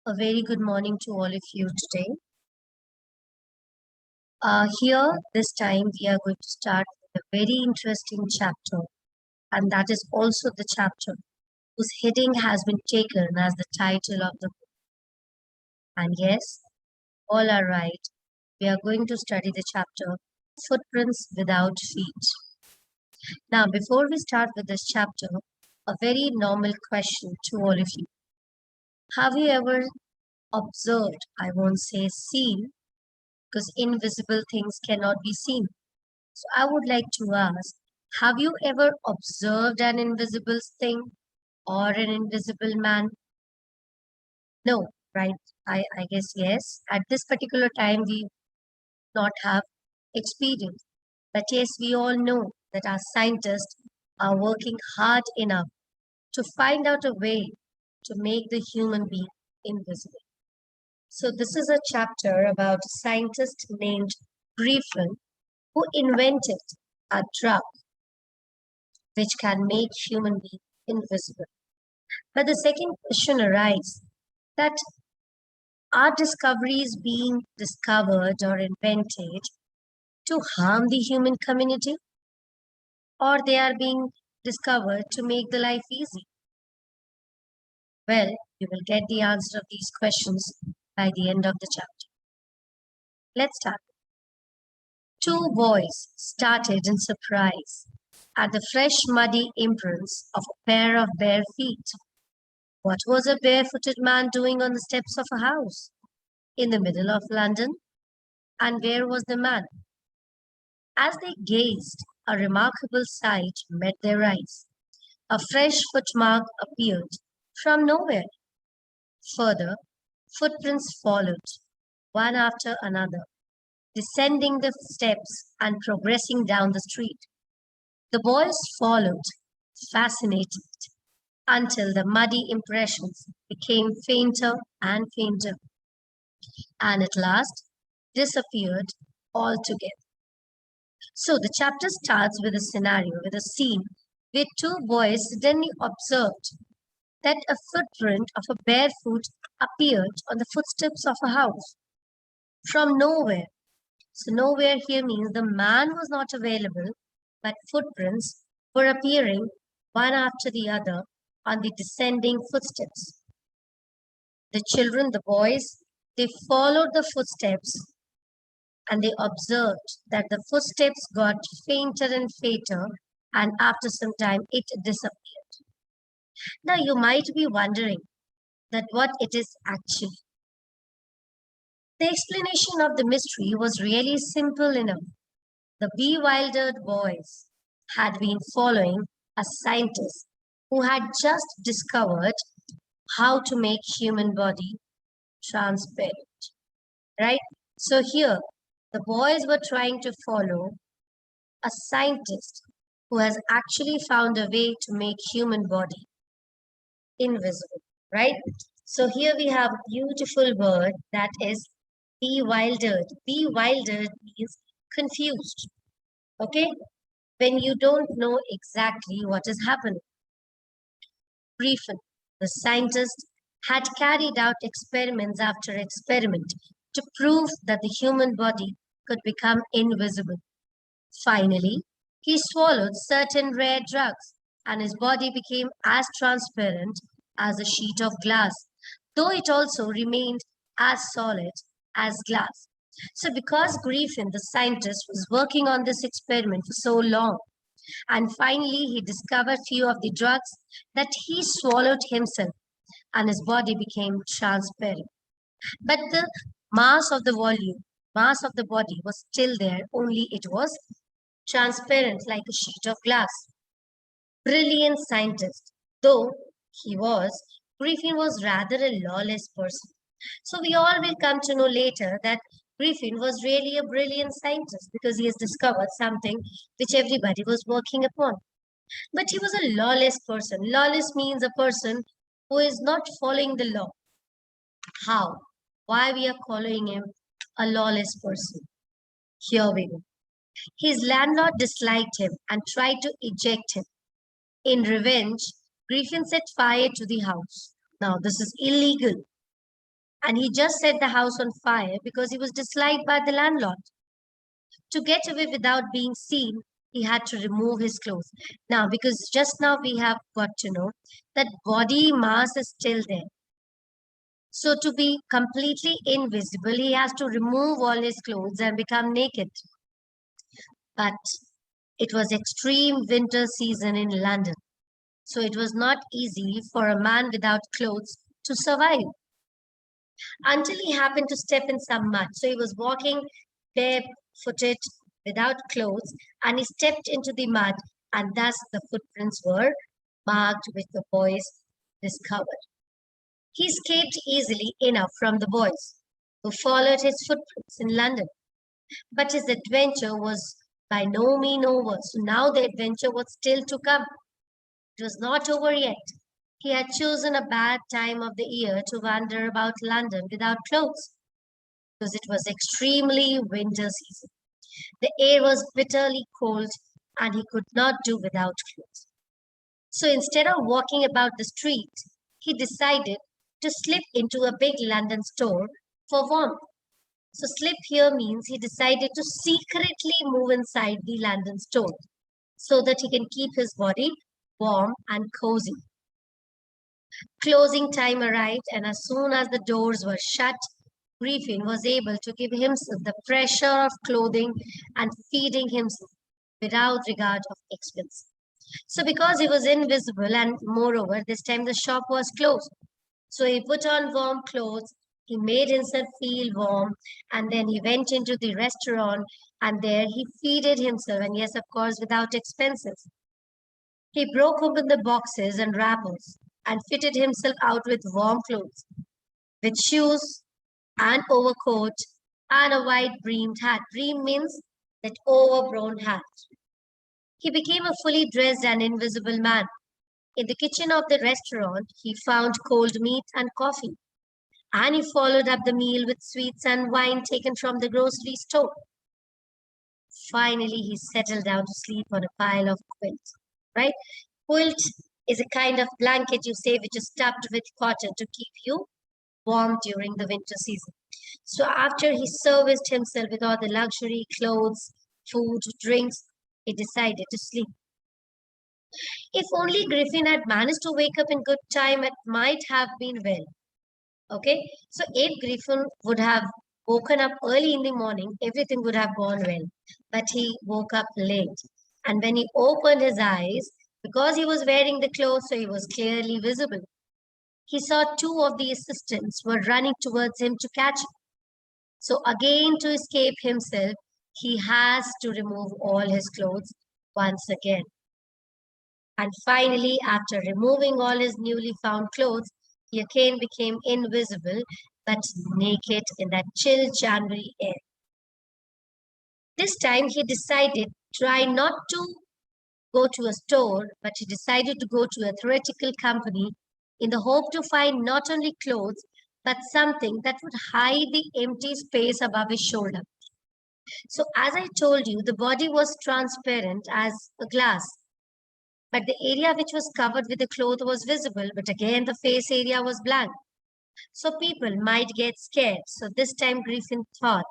A very good morning to all of you today. Here, this time, we are going to start with a very interesting chapter, and that is also the chapter whose heading has been taken as the title of the book. And yes, all are right. We are going to study the chapter Footprints Without Feet. Now, before we start with this chapter, a very normal question to all of you. Have you ever observed, I won't say seen, because invisible things cannot be seen. So I would like to ask, have you ever observed an invisible thing or an invisible man? No, right? I guess yes. At this particular time, we not have experience. But yes, we all know that our scientists are working hard enough to find out a way to make the human being invisible. So this is a chapter about a scientist named Griffin who invented a drug which can make human beings invisible. But the second question arises that are discoveries being discovered or invented to harm the human community, or they are being discovered to make the life easy? Well, you will get the answer of these questions by the end of the chapter. Let's start. Two boys started in surprise at the fresh muddy imprints of a pair of bare feet. What was a barefooted man doing on the steps of a house in the middle of London? And where was the man? As they gazed, a remarkable sight met their eyes. A fresh footmark appeared from nowhere. Further, footprints followed, one after another, descending the steps and progressing down the street. The boys followed, fascinated, until the muddy impressions became fainter and fainter, and at last disappeared altogether. So the chapter starts with a scenario, with a scene where two boys suddenly observed that a footprint of a bare foot appeared on the footsteps of a house from nowhere. So nowhere here means the man was not available, but footprints were appearing one after the other on the descending footsteps. The children, the boys, they followed the footsteps and they observed that the footsteps got fainter and fainter, and after some time it disappeared. Now you might be wondering that what it is actually. The explanation of the mystery was really simple enough. The bewildered boys had been following a scientist who had just discovered how to make human body transparent, right? So here, the boys were trying to follow a scientist who has actually found a way to make human body invisible, right? So here we have a beautiful word that is bewildered. Bewildered means confused, okay? When you don't know exactly what is happening. Griffin, the scientist, had carried out experiments after experiment to prove that the human body could become invisible. Finally, he swallowed certain rare drugs, and his body became as transparent as a sheet of glass, though it also remained as solid as glass. So because Griffin, the scientist, was working on this experiment for so long, and finally he discovered few of the drugs that he swallowed himself, and his body became transparent. But the mass of the body was still there, only it was transparent like a sheet of glass. Brilliant scientist, though he was, Griffin was rather a lawless person. So we all will come to know later that Griffin was really a brilliant scientist because he has discovered something which everybody was working upon. But he was a lawless person. Lawless means a person who is not following the law. How? Why we are calling him a lawless person? Here we go. His landlord disliked him and tried to eject him. In revenge, Griffin set fire to the house. Now, this is illegal. and he just set the house on fire because he was disliked by the landlord. To get away without being seen, he had to remove his clothes. Now, because just now we have got to know that body mass is still there. So to be completely invisible, he has to remove all his clothes and become naked. But it was extreme winter season in London. So it was not easy for a man without clothes to survive until he happened to step in some mud. So he was walking barefooted without clothes and he stepped into the mud, and thus the footprints were marked, which the boys discovered. He escaped easily enough from the boys who followed his footprints in London. But his adventure was by no means over. So now the adventure was still to come. It was not over yet. He had chosen a bad time of the year to wander about London without clothes because it was extremely winter season. The air was bitterly cold and he could not do without clothes. So instead of walking about the street, he decided to slip into a big London store for warmth. So slip here means he decided to secretly move inside the London store so that he can keep his body warm and cozy. Closing time arrived, and as soon as the doors were shut, Griffin was able to give himself the pressure of clothing and feeding himself without regard of expense. So because he was invisible and moreover, this time the shop was closed. So he put on warm clothes, he made himself feel warm, and then he went into the restaurant and there he feeded himself, and yes, of course, without expenses. He broke open the boxes and wrappers and fitted himself out with warm clothes, with shoes and overcoat and a wide brimmed hat. Brim means that overbrown hat. He became a fully dressed and invisible man. In the kitchen of the restaurant, he found cold meat and coffee, and he followed up the meal with sweets and wine taken from the grocery store. Finally, he settled down to sleep on a pile of quilts, right? Quilt is a kind of blanket you say which is stuffed with cotton to keep you warm during the winter season. So after he serviced himself with all the luxury clothes, food, drinks, he decided to sleep. If only Griffin had managed to wake up in good time, it might have been well. Okay, so if Griffin would have woken up early in the morning, everything would have gone well. But he woke up late. And when he opened his eyes, because he was wearing the clothes, so he was clearly visible. He saw two of the assistants were running towards him to catch him. So again, to escape himself, he has to remove all his clothes once again. And finally, after removing all his newly found clothes, he again became invisible but naked in that chill January air. This time he decided try not to go to a store, but he decided to go to a theatrical company in the hope to find not only clothes, but something that would hide the empty space above his shoulder. So as I told you, the body was transparent as a glass, but the area which was covered with the cloth was visible, but again the face area was blank. So people might get scared. So this time Griffin thought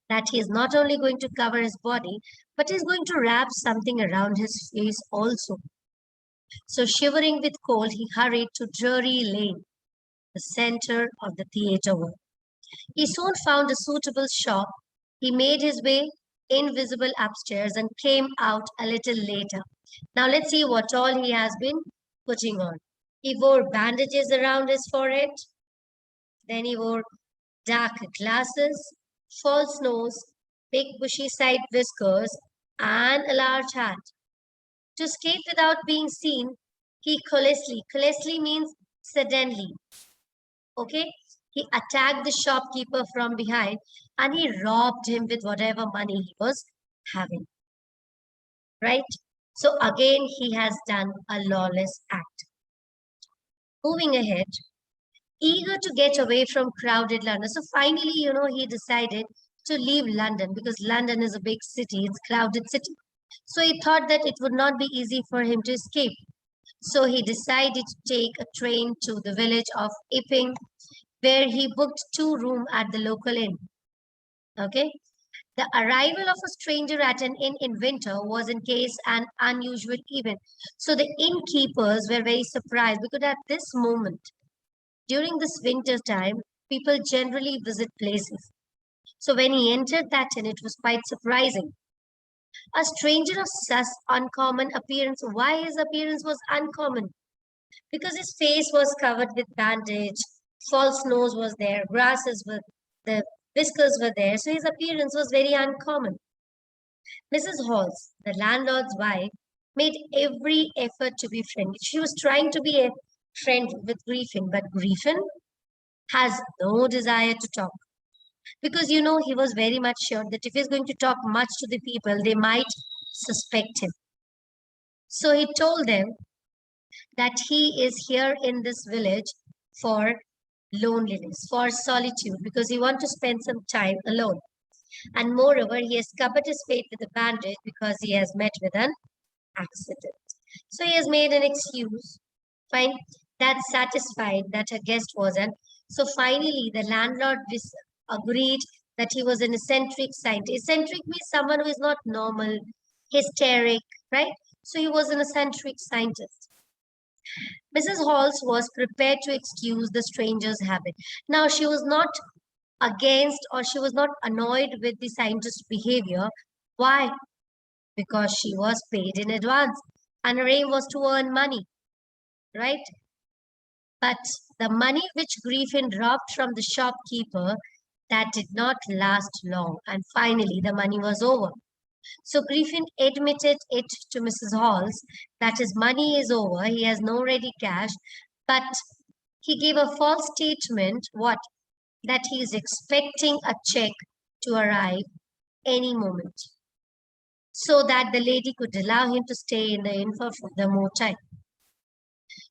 that he is not only going to cover his body, but he's going to wrap something around his face also. So shivering with cold, he hurried to Drury Lane, the center of the theater world. He soon found a suitable shop. He made his way invisible upstairs and came out a little later. Now let's see what all he has been putting on. He wore bandages around his forehead. Then he wore dark glasses, false nose, big bushy side whiskers, and a large hat. To escape without being seen, he callously means suddenly, okay? He attacked the shopkeeper from behind and he robbed him with whatever money he was having, right? So again, he has done a lawless act. Moving ahead, eager to get away from crowded London. So finally, he decided to leave London because London is a big city, it's a crowded city. So he thought that it would not be easy for him to escape. So he decided to take a train to the village of Epping, where he booked 2 rooms at the local inn. Okay. The arrival of a stranger at an inn in winter was in case an unusual event. So the innkeepers were very surprised because at this moment, during this winter time, people generally visit places. So when he entered that inn, it was quite surprising. A stranger of such uncommon appearance. Why his appearance was uncommon? Because his face was covered with bandage, false nose was there, grasses were the whiskers were there, so his appearance was very uncommon. Mrs. Halls, the landlord's wife, made every effort to be friendly. She was trying to be a friend with Griffin, but Griffin has no desire to talk. Because he was very much sure that if he's going to talk much to the people, they might suspect him. So he told them that he is here in this village for loneliness, for solitude, because he wants to spend some time alone. And moreover, he has covered his face with a bandage because he has met with an accident. So he has made an excuse. Fine. That satisfied that her guest wasn't. So finally, the landlord agreed that he was an eccentric scientist. Eccentric means someone who is not normal, hysteric, right? So he was an eccentric scientist. Mrs. Halls was prepared to excuse the stranger's habit. Now, she was not against or she was not annoyed with the scientist's behavior. Why? Because she was paid in advance and her aim was to earn money, right? But the money which Griffin robbed from the shopkeeper, that did not last long, and finally the money was over. So Griffin admitted it to Mrs. Halls that his money is over, he has no ready cash, but he gave a false statement, what? That he is expecting a check to arrive any moment, so that the lady could allow him to stay in the inn for further more time.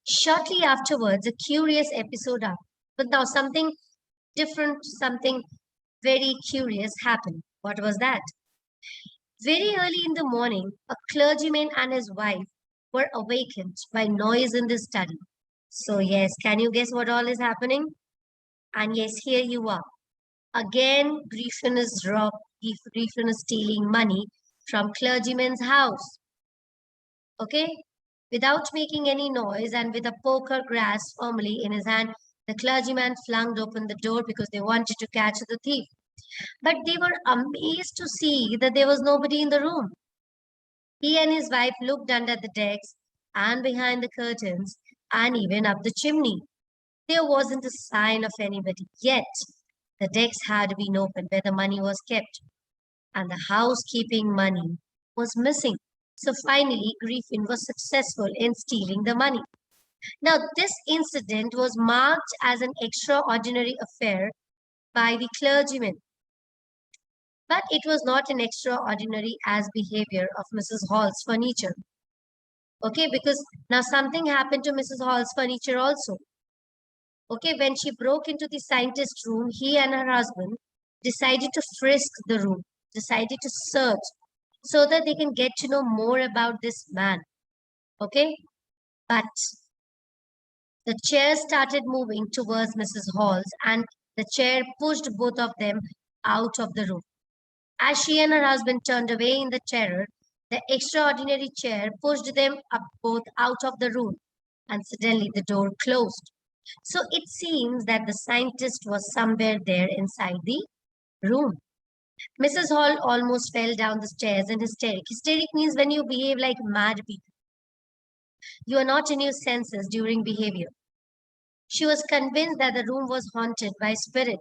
Shortly afterwards, a curious episode happened. But now something different, something very curious happened. What was that? Very early in the morning, a clergyman and his wife were awakened by noise in the study. So yes, can you guess what all is happening? And yes, here you are. Again, Griffin is robbed. Griffin is stealing money from clergyman's house. Okay? Without making any noise and with a poker grasped firmly in his hand, the clergyman flung open the door because they wanted to catch the thief. But they were amazed to see that there was nobody in the room. He and his wife looked under the decks and behind the curtains and even up the chimney. There wasn't a sign of anybody. Yet, the decks had been opened where the money was kept, and the housekeeping money was missing. So finally, Griffin was successful in stealing the money. Now, this incident was marked as an extraordinary affair by the clergyman. But it was not an extraordinary as behavior of Mrs. Hall's furniture. Okay, because now something happened to Mrs. Hall's furniture also. Okay, when she broke into the scientist's room, he and her husband decided to frisk the room, decided to search so that they can get to know more about this man. Okay, but the chair started moving towards Mrs. Hall's and the chair pushed both of them out of the room. As she and her husband turned away in the terror, the extraordinary chair pushed them up both out of the room and suddenly the door closed. So it seems that the scientist was somewhere there inside the room. Mrs. Hall almost fell down the stairs in hysteric. Hysteric means when you behave like mad people. You are not in your senses during behavior. She was convinced that the room was haunted by spirit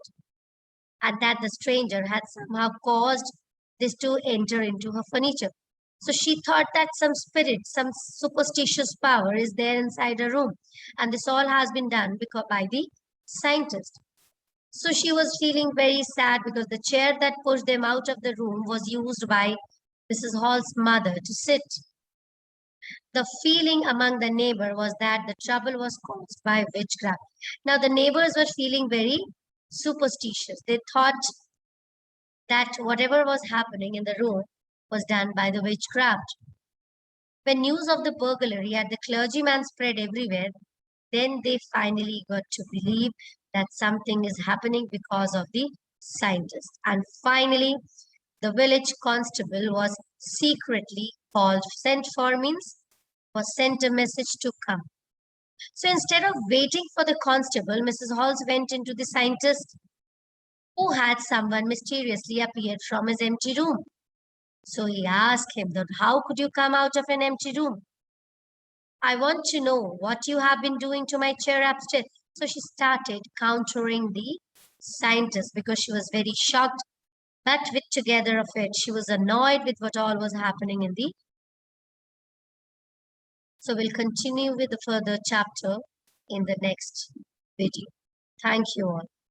and that the stranger had somehow caused this to enter into her furniture. So she thought that some spirit, some superstitious power is there inside her room. And this all has been done by the scientist. So she was feeling very sad because the chair that pushed them out of the room was used by Mrs. Hall's mother to sit. The feeling among the neighbor was that the trouble was caused by witchcraft. Now the neighbors were feeling very superstitious. They thought that whatever was happening in the room was done by the witchcraft. When news of the burglary at the clergyman spread everywhere, then they finally got to believe that something is happening because of the scientist. And finally, the village constable was secretly called, sent for means was sent a message to come. So instead of waiting for the constable, Mrs. Halls went into the scientist, who had someone mysteriously appeared from his empty room. So he asked him that, how could you come out of an empty room? I want to know what you have been doing to my chair upstairs. So she started countering the scientist because she was very shocked, but with together of it, she was annoyed with what all was happening in the. So we'll continue with the further chapter in the next video. Thank you all.